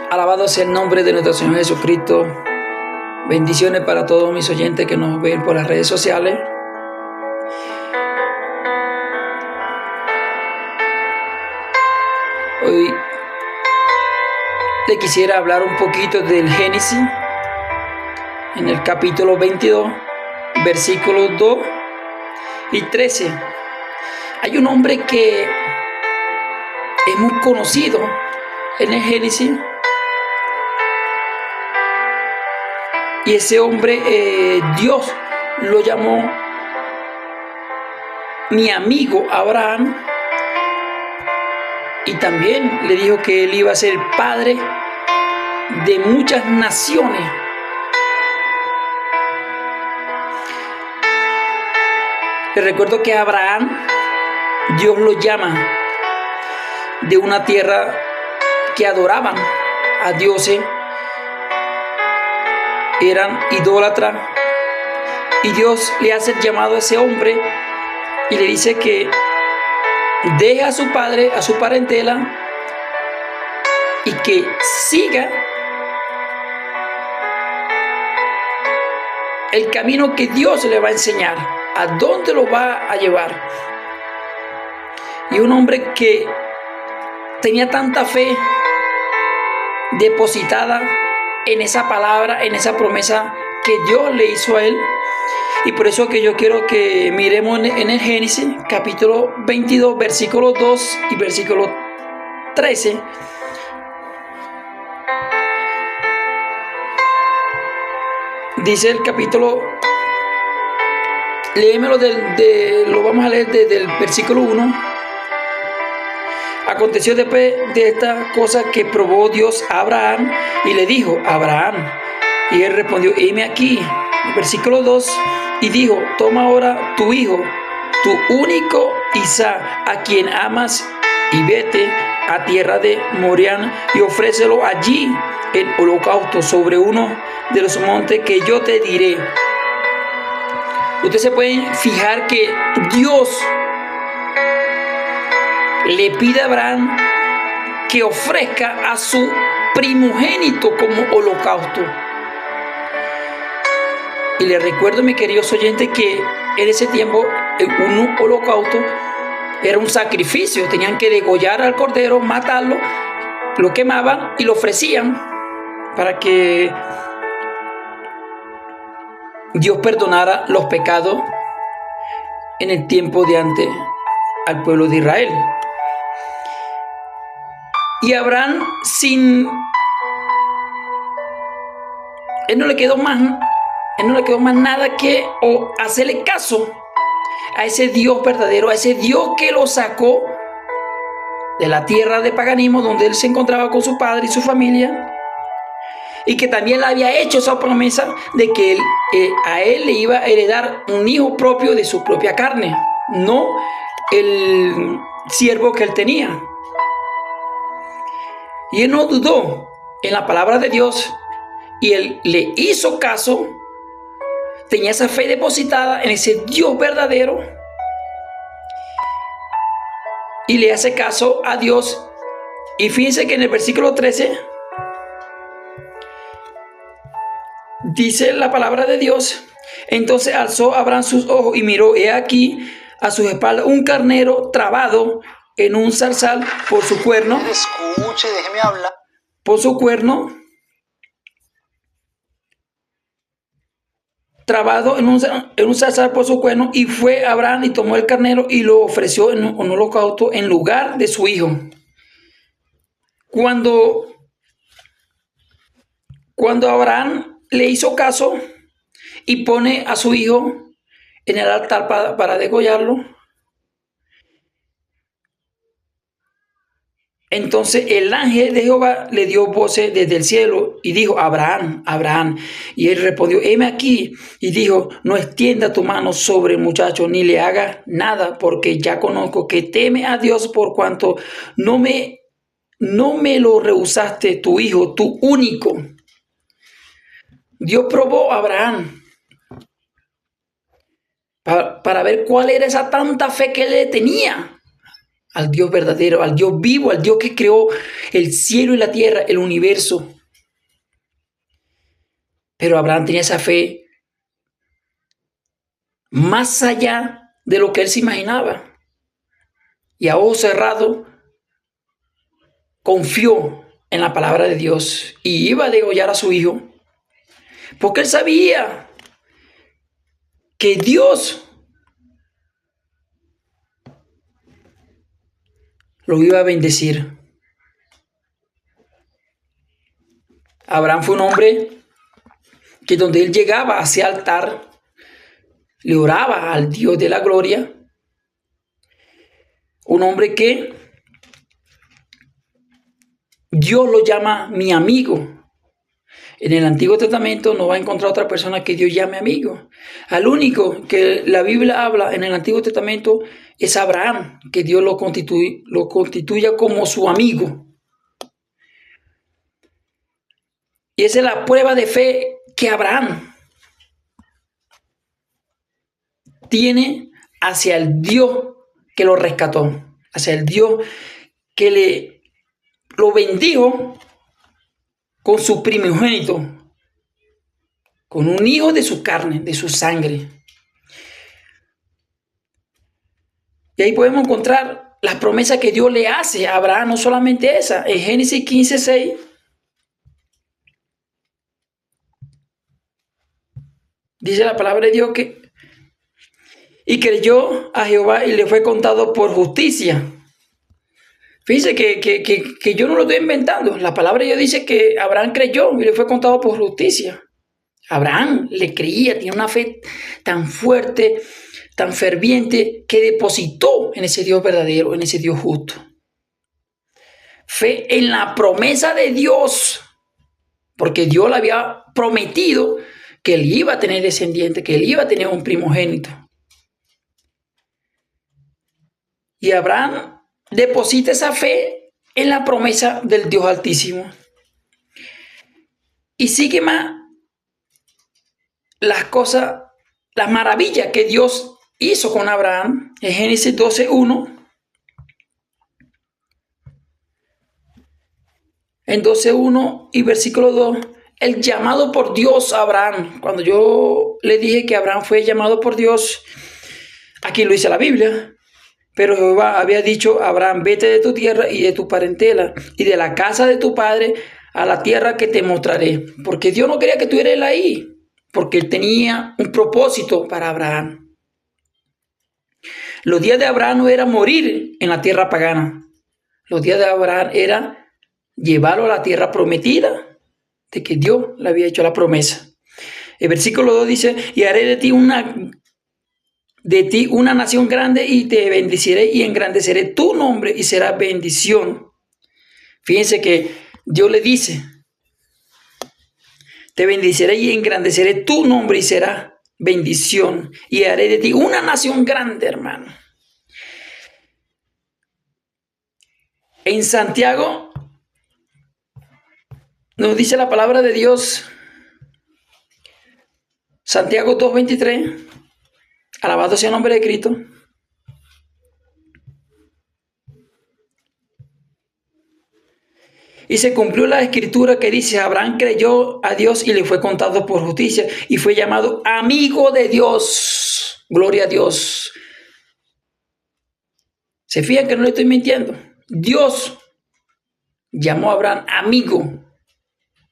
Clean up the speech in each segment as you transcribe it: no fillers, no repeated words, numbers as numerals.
Alabado sea el nombre de nuestro Señor Jesucristo. Bendiciones para todos mis oyentes que nos ven por las redes sociales. Hoy le quisiera hablar un poquito del Génesis, en el capítulo 22, versículos 2 y 13. Hay un hombre que es muy conocido en el Génesis, y ese hombre Dios lo llamó mi amigo Abraham, y también le dijo que él iba a ser padre de muchas naciones. Les recuerdo que Abraham, Dios lo llama de una tierra que adoraban a dioses, eran idólatras, y Dios le hace el llamado a ese hombre y le dice que deje a su padre, a su parentela, y que siga el camino que Dios le va a enseñar, a dónde lo va a llevar. Y un hombre que tenía tanta fe depositada en esa palabra, en esa promesa que Dios le hizo a él. Y por eso que yo quiero que miremos en el Génesis, capítulo 22, versículo 2 y versículo 13. Dice el capítulo, léemelo lo vamos a leer desde el versículo 1. Aconteció después de esta cosa que probó Dios a Abraham y le dijo: Abraham. Y él respondió: heme aquí. Versículo 2. Y dijo: toma ahora tu hijo, tu único Isaac, a quien amas, y vete a tierra de Morián y ofrécelo allí en holocausto sobre uno de los montes que yo te diré. Ustedes se pueden fijar que Dios le pide a Abraham que ofrezca a su primogénito como holocausto. Y les recuerdo, mis queridos oyentes, que en ese tiempo un holocausto era un sacrificio. Tenían que degollar al cordero, matarlo, lo quemaban y lo ofrecían para que Dios perdonara los pecados en el tiempo de antes al pueblo de Israel. Y Abraham, él no le quedó más nada que hacerle caso a ese Dios verdadero, a ese Dios que lo sacó de la tierra de paganismo donde él se encontraba con su padre y su familia, y que también le había hecho esa promesa de que a él le iba a heredar un hijo propio de su propia carne, no el siervo que él tenía. Y él no dudó en la palabra de Dios, y él le hizo caso. Tenía esa fe depositada en ese Dios verdadero, y le hace caso a Dios. Y fíjense que en el versículo 13 dice la palabra de Dios: entonces alzó Abraham sus ojos y miró, he aquí a sus espaldas un carnero trabado en un zarzal por su cuerno. Escuche, déjeme hablar. Por su cuerno, trabado en un zarzal por su cuerno, y fue Abraham y tomó el carnero y lo ofreció en un holocausto en lugar de su hijo. Cuando Abraham le hizo caso y pone a su hijo en el altar para degollarlo, entonces el ángel de Jehová le dio voces desde el cielo y dijo: Abraham, Abraham. Y él respondió: heme aquí. Y dijo: no extienda tu mano sobre el muchacho, ni le hagas nada, porque ya conozco que teme a Dios, por cuanto no me lo rehusaste, tu hijo, tu único. Dios probó a Abraham para ver cuál era esa tanta fe que él tenía al Dios verdadero, al Dios vivo, al Dios que creó el cielo y la tierra, el universo. Pero Abraham tenía esa fe más allá de lo que él se imaginaba. Y a ojos cerrados confió en la palabra de Dios y iba a degollar a su hijo, porque él sabía que Dios lo iba a bendecir. Abraham fue un hombre que donde él llegaba hacia el altar, le oraba al Dios de la gloria. Un hombre que Dios lo llama mi amigo. En el Antiguo Testamento no va a encontrar otra persona que Dios llame amigo. Al único que la Biblia habla en el Antiguo Testamento es Abraham, que Dios lo constituya como su amigo. Y esa es la prueba de fe que Abraham tiene hacia el Dios que lo rescató, hacia el Dios que lo bendijo con su primogénito, con un hijo de su carne, de su sangre. Y ahí podemos encontrar las promesas que Dios le hace a Abraham, no solamente esa. En Génesis 15:6 dice la palabra de Dios que y creyó a Jehová y le fue contado por justicia. Fíjense que yo no lo estoy inventando. La palabra de Dios dice que Abraham creyó y le fue contado por justicia. Abraham le creía, tiene una fe tan fuerte, tan ferviente, que depositó en ese Dios verdadero, en ese Dios justo. Fe en la promesa de Dios, porque Dios le había prometido que él iba a tener descendiente, que él iba a tener un primogénito. Y Abraham deposita esa fe en la promesa del Dios Altísimo. Y sigue más las cosas, las maravillas que Dios hizo con Abraham en Génesis 12:1. En 12:1 y versículo 2, el llamado por Dios a Abraham. Cuando yo le dije que Abraham fue llamado por Dios, aquí lo dice la Biblia. Pero Jehová había dicho a Abraham, vete de tu tierra y de tu parentela y de la casa de tu padre a la tierra que te mostraré. Porque Dios no quería que tú eres ahí, porque él tenía un propósito para Abraham. Los días de Abraham no era morir en la tierra pagana. Los días de Abraham era llevarlo a la tierra prometida, de que Dios le había hecho la promesa. El versículo 2 dice, y haré de ti una nación grande y te bendeciré y engrandeceré tu nombre y será bendición. Fíjense que Dios le dice, te bendeciré y engrandeceré tu nombre y será bendición. Y haré de ti una nación grande, hermano. En Santiago nos dice la palabra de Dios, Santiago 2:23, alabado sea el nombre de Cristo. Y se cumplió la escritura que dice, Abraham creyó a Dios y le fue contado por justicia y fue llamado amigo de Dios. Gloria a Dios. ¿Se fijan que no le estoy mintiendo? Dios llamó a Abraham amigo.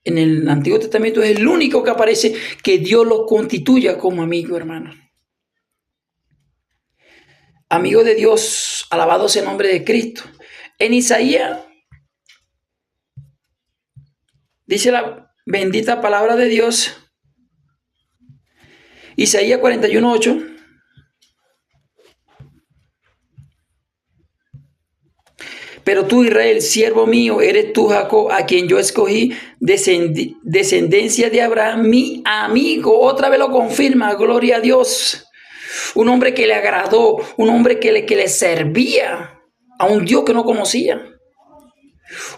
En el Antiguo Testamento es el único que aparece que Dios lo constituya como amigo, hermano. Amigo de Dios, alabado sea el nombre de Cristo. En Isaías dice la bendita palabra de Dios, Isaías 41:8. Pero tú, Israel, siervo mío, eres tú, Jacob, a quien yo escogí, descendencia de Abraham, mi amigo. Otra vez lo confirma, gloria a Dios. Un hombre que le agradó, un hombre que le servía a un Dios que no conocía.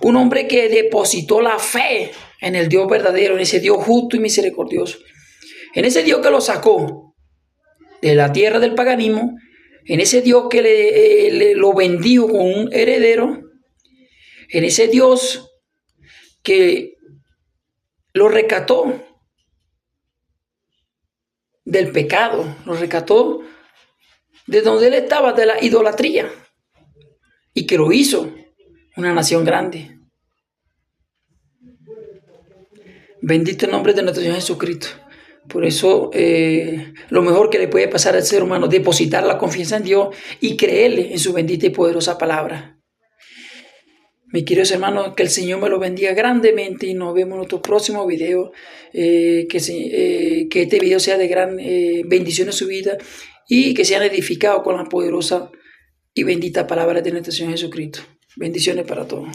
Un hombre que depositó la fe en el Dios verdadero, en ese Dios justo y misericordioso. En ese Dios que lo sacó de la tierra del paganismo en ese Dios que lo bendijo con un heredero, en ese Dios que lo rescató del pecado, lo rescató de donde él estaba, de la idolatría, y que lo hizo una nación grande. Bendito el nombre de nuestro Señor Jesucristo. Por eso, lo mejor que le puede pasar al ser humano es depositar la confianza en Dios y creerle en su bendita y poderosa palabra. Mis queridos hermanos, que el Señor me lo bendiga grandemente y nos vemos en nuestro próximo video. Que este video sea de gran bendición en su vida y que sean edificados con la poderosa y bendita palabra de nuestro Señor Jesucristo. Bendiciones para todos.